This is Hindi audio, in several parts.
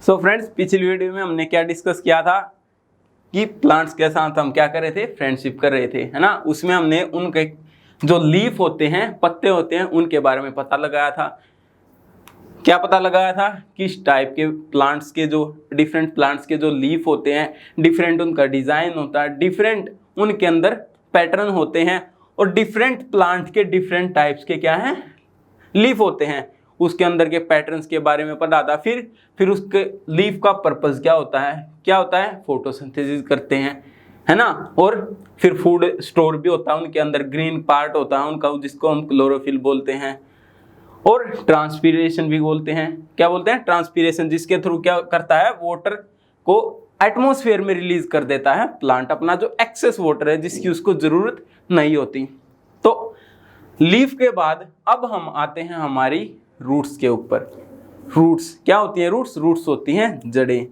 सो फ्रेंड्स, पिछली वीडियो में हमने क्या डिस्कस किया था कि प्लांट्स के साथ हम क्या कर रहे थे, फ्रेंडशिप कर रहे थे, है ना। उसमें हमने उनके जो लीफ होते हैं, पत्ते होते हैं, उनके बारे में पता लगाया था। क्या पता लगाया था? किस टाइप के प्लांट्स के जो डिफरेंट प्लांट्स के जो लीफ होते हैं, डिफरेंट उनका डिजाइन होता है, डिफरेंट उनके अंदर पैटर्न होते हैं, और डिफरेंट प्लांट के डिफरेंट टाइप्स के क्या हैं, लीफ होते हैं। उसके अंदर के पैटर्न्स के बारे में पता था। फिर उसके लीफ का पर्पस क्या होता है, फोटोसिंथेसिस करते हैं, है ना। और फिर फूड स्टोर भी होता है, उनके अंदर ग्रीन पार्ट होता है उनका, जिसको हम क्लोरोफिल बोलते हैं। और ट्रांसपीरेशन भी बोलते हैं। क्या बोलते हैं? ट्रांसपीरेशन, जिसके थ्रू क्या करता है, वाटर को एटमॉस्फेयर में रिलीज कर देता है प्लांट अपना, जो एक्सेस वाटर है जिसकी उसको जरूरत नहीं होती। तो लीफ के बाद अब हम आते हैं हमारी रूट्स के ऊपर। रूट्स क्या होती है? रूट्स होती हैं जड़ें।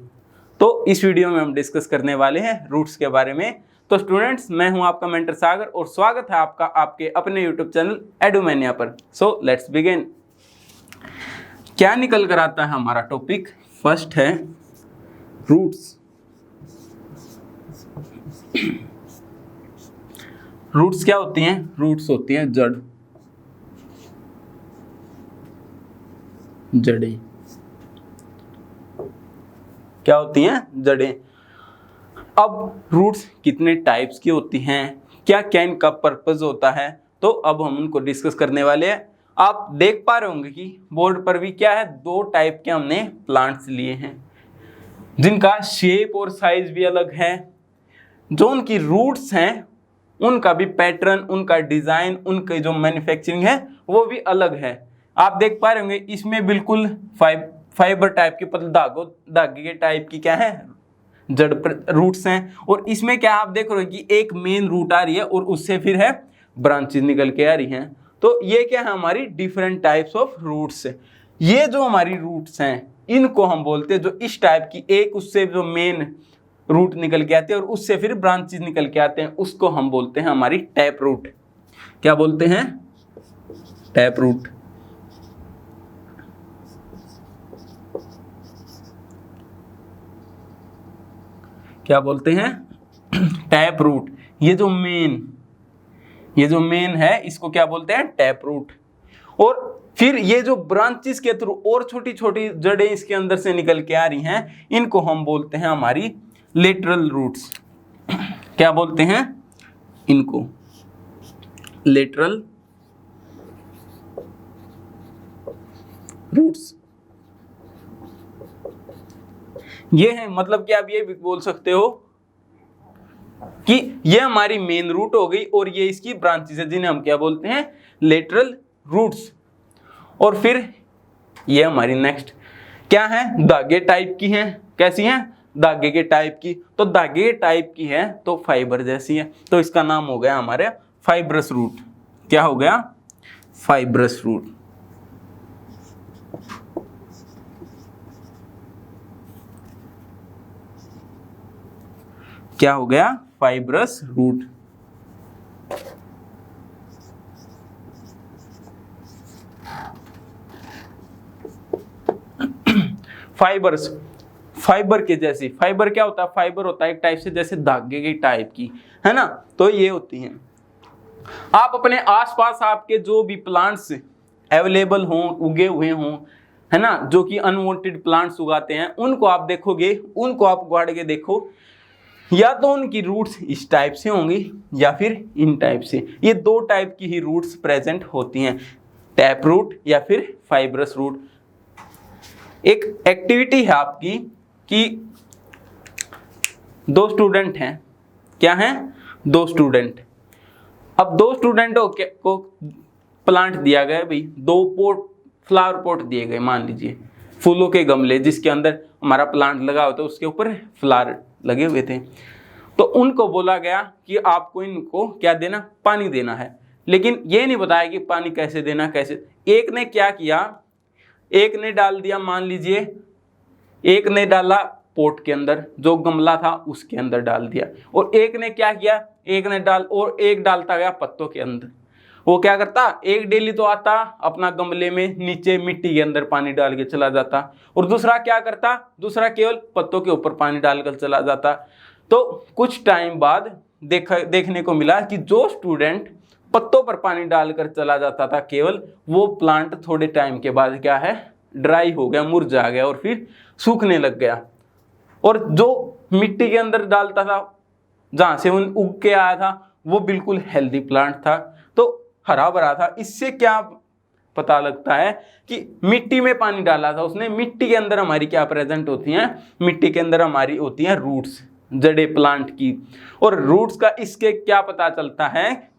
तो इस वीडियो में हम डिस्कस करने वाले हैं रूट्स के बारे में। तो स्टूडेंट्स, मैं हूं आपका मेंटर सागर और स्वागत है आपका आपके अपने यूट्यूब चैनल एडुमेनिया पर। So let's begin. क्या निकल कर आता है हमारा टॉपिक? फर्स्ट है रूट्स। रूट्स क्या होती हैं? रूट्स होती हैं जड़ें। क्या होती हैं? जड़ें। अब रूट्स कितने टाइप्स की होती हैं, क्या क्या इनका पर्पस होता है, तो अब हम उनको डिस्कस करने वाले हैं। आप देख पा रहे होंगे कि बोर्ड पर भी क्या है, दो टाइप के हमने प्लांट्स लिए हैं, जिनका शेप और साइज भी अलग है। जो उनकी रूट्स हैं उनका भी पैटर्न, उनका डिजाइन, उनके जो मैन्युफैक्चरिंग है वो भी अलग है। आप देख पा रहे होंगे इसमें बिल्कुल फाइबर टाइप के पतले धागे के टाइप की क्या है, जड़ रूट्स हैं। और इसमें क्या आप देख रहे हो कि एक मेन रूट आ रही है और उससे फिर है ब्रांचेस निकल के आ रही हैं। तो ये क्या है, हमारी डिफरेंट टाइप्स ऑफ रूट्स। ये जो हमारी रूट्स हैं इनको हम बोलते हैं, जो इस टाइप की एक उससे जो मेन रूट निकल के आते हैं और उससे फिर ब्रांचेस निकल के आते हैं, उसको हम बोलते हैं हमारी टैप रूट। क्या बोलते हैं? Tap root. क्या बोलते हैं? Tap root. ये जो मेन है इसको क्या बोलते हैं? Tap root. और फिर ये जो ब्रांचेस के थ्रू और छोटी छोटी जड़ें इसके अंदर से निकल के आ रही हैं, इनको हम बोलते हैं हमारी लेटरल रूट्स। क्या बोलते हैं इनको? Lateral roots. ये है, मतलब कि आप ये भी बोल सकते हो कि ये हमारी मेन रूट हो गई और ये इसकी ब्रांचेस है, जिन्हें हम क्या बोलते हैं? Lateral roots. और फिर ये हमारी नेक्स्ट क्या है, धागे टाइप की है। कैसी है? धागे के टाइप की। तो धागे के टाइप की है तो फाइबर जैसी है, तो इसका नाम हो गया हमारे फाइब्रस रूट। क्या हो गया? Fibrous root. क्या हो गया? Fibrous root. फाइबर्स, फाइबर के जैसी। फाइबर क्या होता है? फाइबर होता है एक टाइप से जैसे धागे की टाइप की, है ना। तो ये होती हैं। आप अपने आसपास आपके जो भी प्लांट्स अवेलेबल हों, उगे हुए हों, है ना, जो कि अनवांटेड प्लांट्स उगाते हैं, उनको आप देखोगे, उनको आप उगाड़ के देखो, या तो उनकी रूट्स इस टाइप से होंगी या फिर इन टाइप से। ये दो टाइप की ही रूट्स प्रेजेंट होती हैं, टैप रूट या फिर फाइब्रस रूट। एक एक्टिविटी है आपकी कि दो स्टूडेंट हैं। क्या हैं? दो स्टूडेंट। अब दो स्टूडेंटों को प्लांट दिया गया भाई, दो फ्लावर पॉट दिए गए, मान लीजिए फूलों के गमले, जिसके अंदर हमारा प्लांट लगा होता है, उसके ऊपर फ्लावर लगे हुए थे। तो उनको बोला गया कि आपको इनको क्या देना? पानी देना है। लेकिन ये नहीं बताया कि पानी कैसे देना, कैसे। एक ने क्या किया, एक ने डाल दिया, मान लीजिए एक ने डाला पोट के अंदर, जो गमला था उसके अंदर डाल दिया। और एक ने क्या किया, एक ने एक डालता गया पत्तों के अंदर। वो क्या करता, एक डेली तो आता अपना गमले में नीचे मिट्टी के अंदर पानी डाल के चला जाता, और दूसरा क्या करता, दूसरा केवल पत्तों के ऊपर पानी डालकर चला जाता। तो कुछ टाइम बाद देखने को मिला कि जो स्टूडेंट पत्तों पर पानी डालकर चला जाता था केवल, वो प्लांट थोड़े टाइम के बाद क्या है, ड्राई हो गया, मुरझा गया और फिर सूखने लग गया। और जो मिट्टी के अंदर डालता था, जहां से उन उग के आया था, वो बिल्कुल हेल्दी प्लांट था, तो हरा भरा था। इससे क्या पता लगता है कि मिट्टी में पानी डाला था उसने, मिट्टी के अंदर हमारी क्या प्रेजेंट होती हैं, मिट्टी के अंदर हमारी होती हैं रूट्स, जड़ें प्लांट की। और रूट्स का इसके क्या पता चलता है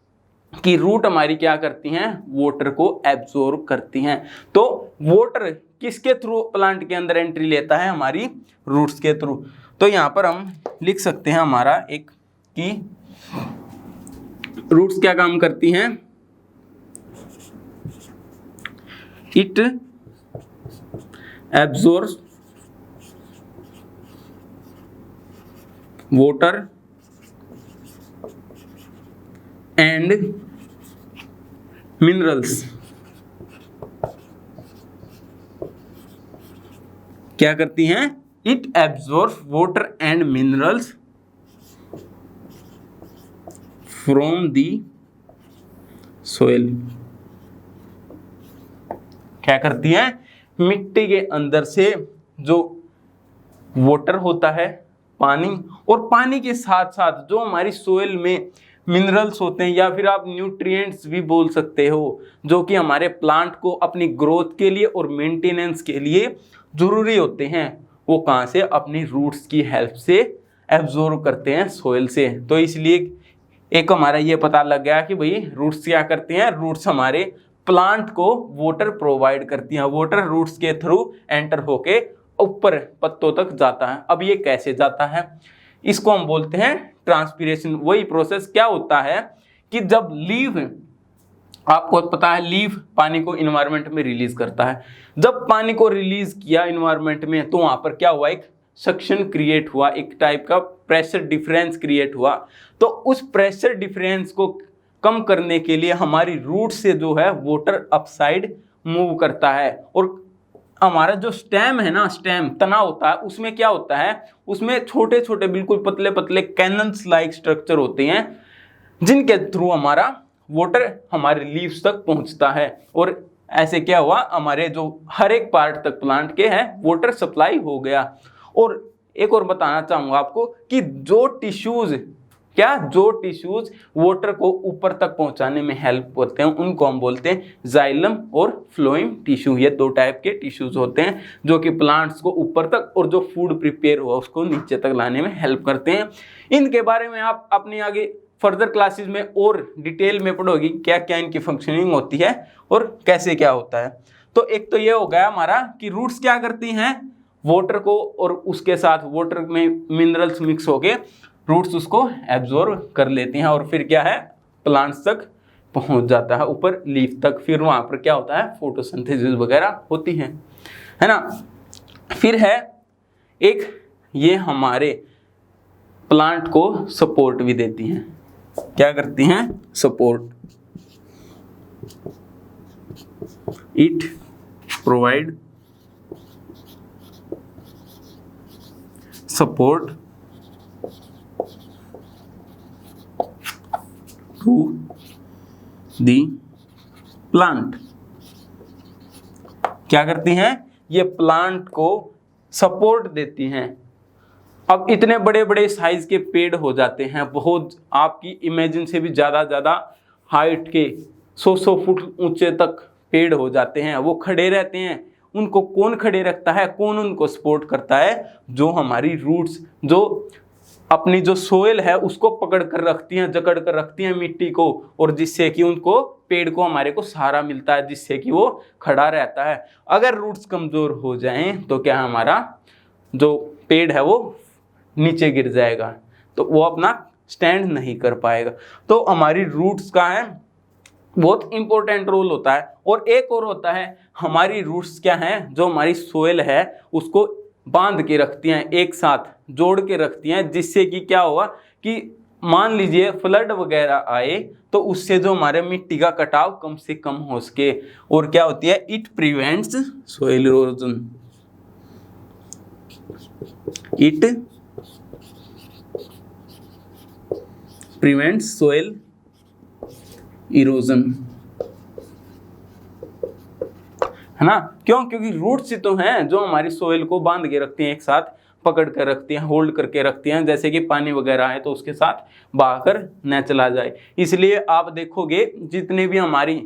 कि रूट हमारी क्या करती हैं, वाटर को एब्जॉर्ब करती हैं। तो वाटर किसके थ्रू प्लांट के अंदर एंट्री लेता है, हमारी रूट्स के थ्रू। तो यहाँ पर हम लिख सकते हैं हमारा एक कि रूट्स क्या काम करती हैं, it absorbs water and minerals. क्या करती हैं, it absorbs water and minerals from the soil. क्या करती हैं, मिट्टी के अंदर से जो वाटर होता है, पानी, और पानी के साथ साथ जो हमारी सोइल में मिनरल्स होते हैं, या फिर आप न्यूट्रिएंट्स भी बोल सकते हो, जो कि हमारे प्लांट को अपनी ग्रोथ के लिए और मेंटेनेंस के लिए जरूरी होते हैं, वो कहाँ से, अपनी रूट्स की हेल्प से एब्जॉर्ब करते हैं सोइल से। तो इसलिए एक हमारा ये पता लग गया कि भाई रूट्स क्या करती हैं, रूट्स हमारे प्लांट को वाटर प्रोवाइड करती हैं, वाटर रूट्स के थ्रू एंटर होके ऊपर पत्तों तक जाता है। अब ये कैसे जाता है, इसको हम बोलते हैं ट्रांसपीरेशन। वही प्रोसेस क्या होता है कि जब लीफ, आपको पता है लीफ पानी को इन्वायरमेंट में रिलीज करता है, जब पानी को रिलीज किया इन्वायरमेंट में, तो वहां पर क्या हुआ, एक सक्शन क्रिएट हुआ, एक टाइप का प्रेशर डिफरेंस क्रिएट हुआ। तो उस प्रेशर डिफरेंस को कम करने के लिए हमारी रूट से जो है वाटर अपसाइड मूव करता है। और हमारा जो स्टेम है ना, स्टेम तना होता है, उसमें क्या होता है, उसमें छोटे छोटे बिल्कुल पतले पतले कैनन्स लाइक स्ट्रक्चर होते हैं, जिनके थ्रू हमारा वाटर हमारे लीव्स तक पहुंचता है। और ऐसे क्या हुआ, हमारे जो हर एक पार्ट तक प्लांट के है वाटर सप्लाई हो गया। और एक और बताना चाहूंगा आपको कि जो टिश्यूज वाटर को ऊपर तक पहुंचाने में हेल्प करते हैं, उनको हम बोलते हैं जाइलम और फ्लोएम टिश्यू। ये दो टाइप के टिश्यूज होते हैं जो कि प्लांट्स को ऊपर तक और जो फूड प्रिपेयर हुआ उसको नीचे तक लाने में हेल्प करते हैं। इनके बारे में आप अपने आगे फर्दर क्लासेस में और डिटेल में पढ़ोगी, क्या क्या इनकी फंक्शनिंग होती है और कैसे क्या होता है। तो एक तो ये हो गया हमारा कि रूट्स क्या करती हैं, वाटर को, और उसके साथ वाटर में मिनरल्स मिक्स होके रूट्स उसको एब्जॉर्ब कर लेती हैं, और फिर क्या है, प्लांट्स तक पहुंच जाता है, ऊपर लीफ तक। फिर वहां पर क्या होता है, फोटोसिंथेसिस वगैरह होती है ना। फिर है एक, ये हमारे प्लांट को सपोर्ट भी देती हैं। क्या करती हैं, support. It provide support to the plant. क्या करती हैं, ये प्लांट को सपोर्ट देती हैं। अब इतने बड़े बड़े साइज के पेड़ हो जाते हैं, बहुत आपकी इमेजिन से भी ज़्यादा हाइट के 100 फुट ऊंचे तक पेड़ हो जाते हैं, वो खड़े रहते हैं। उनको कौन खड़े रखता है, कौन उनको सपोर्ट करता है, जो हमारी रूट्स, जो अपनी जो सोइल है उसको पकड़ कर रखती हैं, जकड़ कर रखती हैं मिट्टी को, और जिससे कि उनको, पेड़ को हमारे को सहारा मिलता है, जिससे कि वो खड़ा रहता है। अगर रूट्स कमज़ोर हो जाएं तो क्या हमारा जो पेड़ है वो नीचे गिर जाएगा, तो वो अपना स्टैंड नहीं कर पाएगा। तो हमारी रूट्स का है बहुत इंपॉर्टेंट रोल होता है। और एक और होता है, हमारी रूट्स क्या हैं, जो हमारी सोइल है उसको बांध के रखती हैं, एक साथ जोड़ के रखती हैं, जिससे कि क्या होगा कि मान लीजिए फ्लड वगैरह आए तो उससे जो हमारे मिट्टी का कटाव कम से कम हो सके। और क्या होती है, it prevents soil erosion, it prevents soil erosion, है ना। क्यों? क्योंकि रूट्स ही तो हैं जो हमारी सोइल को बांध के रखती हैं, एक साथ पकड़ कर रखती हैं, होल्ड करके रखती हैं। जैसे कि पानी वगैरह है तो उसके साथ बहाकर न चला जाए। इसलिए आप देखोगे जितने भी हमारी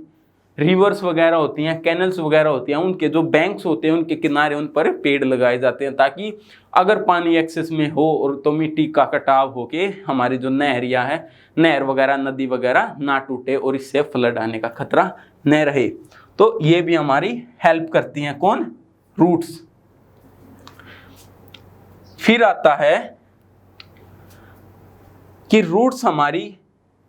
रिवर्स वगैरह होती हैं, कैनल्स वगैरह होती हैं, उनके जो बैंक्स होते हैं उनके किनारे उन पर पेड़ लगाए जाते हैं, ताकि अगर पानी एक्सेस में हो और तो मिट्टी का कटाव हो के हमारी जो नहरिया है, नहर वगैरह, नदी वगैरह ना टूटे और इससे फ्लड आने का खतरा न रहे। तो ये भी हमारी हेल्प करती हैं। कौन? रूट्स। फिर आता है कि रूट्स हमारी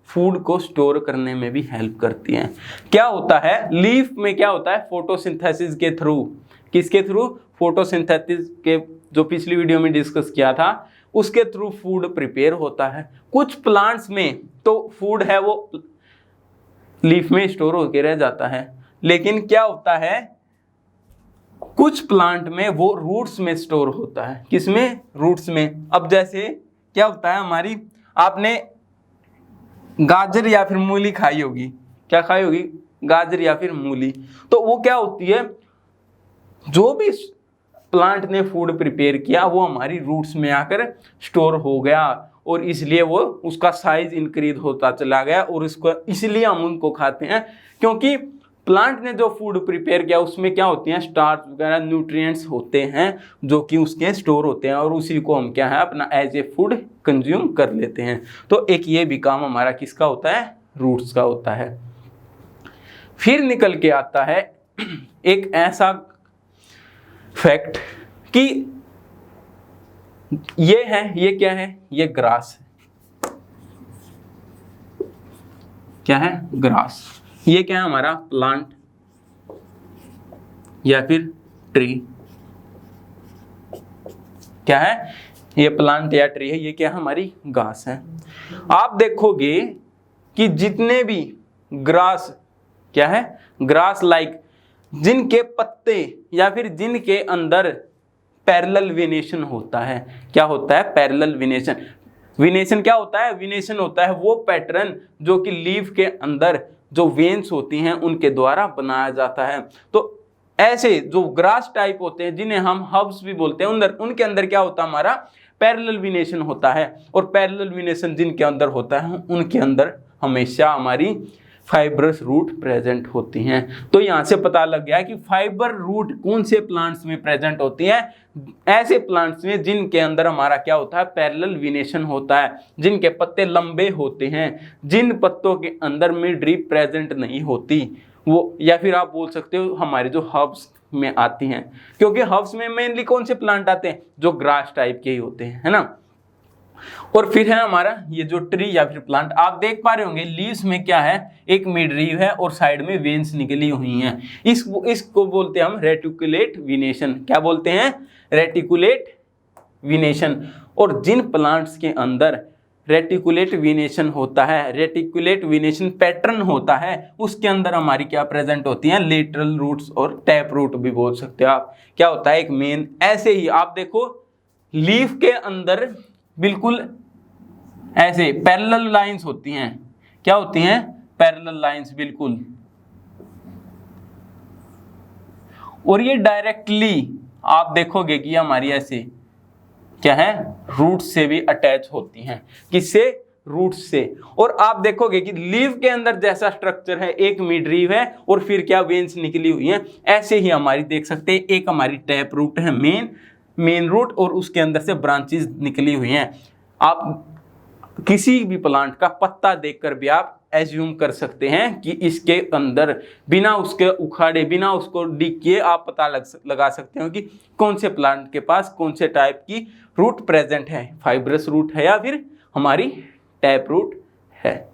फूड को स्टोर करने में भी हेल्प करती हैं। क्या होता है, लीफ में क्या होता है, फोटोसिंथेसिस के थ्रू, किसके थ्रू? फोटोसिंथेसिस के, जो पिछली वीडियो में डिस्कस किया था, उसके थ्रू फूड प्रिपेयर होता है। कुछ प्लांट्स में तो फूड है वो लीफ में स्टोर होकर रह जाता है, लेकिन क्या होता है, कुछ प्लांट में वो रूट्स में स्टोर होता है। किसमें? रूट्स में। अब जैसे क्या होता है, हमारी, आपने गाजर या फिर मूली खाई होगी, क्या खाई होगी? गाजर या फिर मूली। तो वो क्या होती है, जो भी प्लांट ने फूड प्रिपेयर किया वो हमारी रूट्स में आकर स्टोर हो गया, और इसलिए वो उसका साइज इंक्रीज होता चला गया, और उसको इसलिए हम उनको खाते हैं, क्योंकि प्लांट ने जो फूड प्रिपेयर किया उसमें क्या होती हैं, स्टार्च वगैरह, न्यूट्रिएंट्स होते हैं जो कि उसके स्टोर होते हैं, और उसी को हम क्या है अपना एज ए फूड कंज्यूम कर लेते हैं। तो एक ये भी काम हमारा किसका होता है? रूट्स का होता है। फिर निकल के आता है एक ऐसा फैक्ट कि ये है, ये क्या है, ये ग्रास है। क्या है? ग्रास। ये क्या है हमारा? प्लांट या फिर ट्री। क्या है? ये प्लांट या ट्री है, ये क्या है? हमारी घास है। आप देखोगे कि जितने भी ग्रास, क्या है? ग्रास लाइक, जिनके पत्ते या फिर जिनके अंदर पैरेलल वेनेशन होता है। क्या होता है? Parallel venation. वेनेशन क्या होता है? वेनेशन होता है वो पैटर्न जो कि लीफ के अंदर जो वेन्स होती हैं उनके द्वारा बनाया जाता है। तो ऐसे जो ग्रास टाइप होते हैं, जिन्हें हम हर्ब्स भी बोलते हैं, उनके अंदर क्या होता है? हमारा पैरेलल वेनेशन होता है। और पैरेलल वेनेशन जिनके अंदर होता है उनके अंदर हमेशा हमारी फाइब्रस रूट प्रेजेंट होती हैं। तो यहाँ से पता लग गया कि फाइबर रूट कौन से प्लांट्स में प्रेजेंट होती हैं? ऐसे प्लांट्स में जिनके अंदर हमारा क्या होता है? पैरेलल वेनेशन होता है, जिनके पत्ते लंबे होते हैं, जिन पत्तों के अंदर मिड रीप प्रेजेंट नहीं होती वो, या फिर आप बोल सकते हो हमारे जो हर्ब्स में आती हैं, क्योंकि हर्ब्स में मेनली कौन से प्लांट आते हैं? जो ग्रास टाइप के ही होते हैं, है ना। और फिर है हमारा ये जो ट्री या फिर प्लांट, आप देख पा रहे होंगे लीव्स में क्या है? एक मिड रीव है और साइड में वेन्स निकली हुई हैं। इसको बोलते हैं हम रेटिकुलेट वेनेशन। क्या बोलते हैं? Reticulate venation. और जिन प्लांट्स के अंदर रेटिकुलेट वेनेशन होता है, रेटिकुलेट वेनेशन पैटर्न होता है, उसके अंदर हमारी क्या प्रेजेंट होती हैं? लेटरल रूट्स और टैप रूट भी बोल सकते हो आप। क्या होता है? एक मेन। ऐसे ही आप देखो लीफ के अंदर बिल्कुल ऐसे पैरेलल लाइंस होती हैं। क्या होती हैं? पैरेलल लाइंस, बिल्कुल। और ये डायरेक्टली आप देखोगे कि हमारी ऐसे क्या है? रूट से भी अटैच होती हैं। किससे? रूट से। और आप देखोगे कि लीव के अंदर जैसा स्ट्रक्चर है, एक मिड रीव है और फिर क्या वेन्स निकली हुई हैं, ऐसे ही हमारी देख सकते हैं एक हमारी टैप रूट है, मेन रूट, और उसके अंदर से ब्रांचेस निकली हुई हैं। आप किसी भी प्लांट का पत्ता देखकर भी आप एज्यूम कर सकते हैं कि इसके अंदर बिना उसके उखाड़े, बिना उसको डिग किए आप पता लगा सकते हो कि कौन से प्लांट के पास कौन से टाइप की रूट प्रेजेंट है, फाइब्रस रूट है या फिर हमारी टैप रूट है।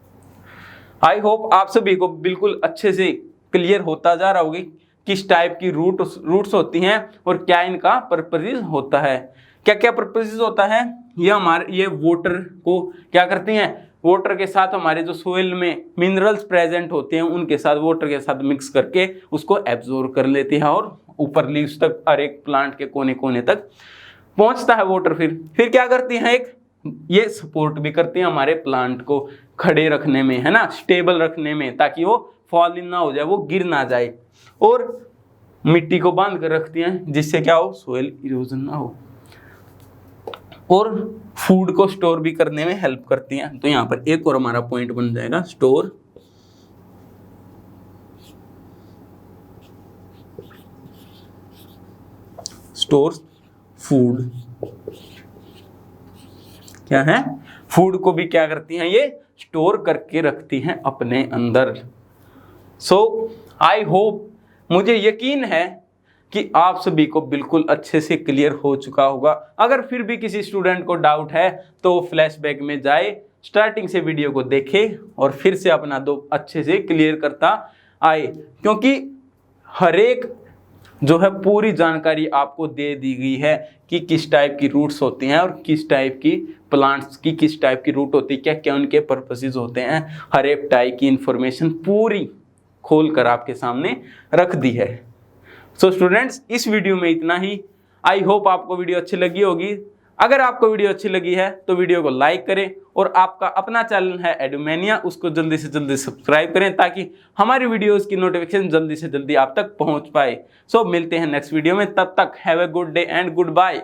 आई होप आप सभी को बिल्कुल अच्छे से क्लियर होता जा रहा होगा किस टाइप की रूट्स होती हैं और क्या इनका पर्पस होता है। क्या क्या पर्पस होता है? ये हमारे ये वाटर को क्या करती हैं, वाटर के साथ हमारे जो सोइल में मिनरल्स प्रेजेंट होते हैं उनके साथ वाटर के साथ मिक्स करके उसको एब्जॉर्ब कर लेती है और ऊपर लीव्स तक, हर एक प्लांट के कोने कोने तक पहुंचता है वाटर। फिर क्या करती हैं, एक ये सपोर्ट भी करती हैं हमारे प्लांट को खड़े रखने में, है ना, स्टेबल रखने में, ताकि वो फॉल इन ना हो जाए, वो गिर ना जाए। और मिट्टी को बांध कर रखती हैं जिससे क्या हो, सोइल इरोजन ना हो। और फूड को स्टोर भी करने में हेल्प करती हैं। तो यहाँ पर एक और हमारा पॉइंट बन जाएगा, स्टोर फूड। क्या है, फूड को भी क्या करती हैं, ये स्टोर करके रखती हैं अपने अंदर। सो आई होप, मुझे यकीन है कि आप सभी को बिल्कुल अच्छे से क्लियर हो चुका होगा। अगर फिर भी किसी स्टूडेंट को डाउट है तो फ्लैशबैक में जाए, स्टार्टिंग से वीडियो को देखे और फिर से अपना दो अच्छे से क्लियर करता आए, क्योंकि हर एक जो है पूरी जानकारी आपको दे दी गई है कि किस टाइप की रूट्स होती हैं और किस टाइप की प्लांट्स की किस टाइप की रूट होती है, क्या क्या उनके पर्पसेस होते हैं। हर एक टाइप की इंफॉर्मेशन पूरी खोल कर आपके सामने रख दी है। सो स्टूडेंट्स, इस वीडियो में इतना ही। आई होप आपको वीडियो अच्छी लगी होगी। अगर आपको वीडियो अच्छी लगी है तो वीडियो को लाइक करें और आपका अपना चैनल है एडुमेनिया, उसको जल्दी से जल्दी सब्सक्राइब करें ताकि हमारी वीडियोस की नोटिफिकेशन जल्दी से जल्दी आप तक पहुंच पाए। सो मिलते हैं नेक्स्ट वीडियो में, तब तक have a good day and good bye.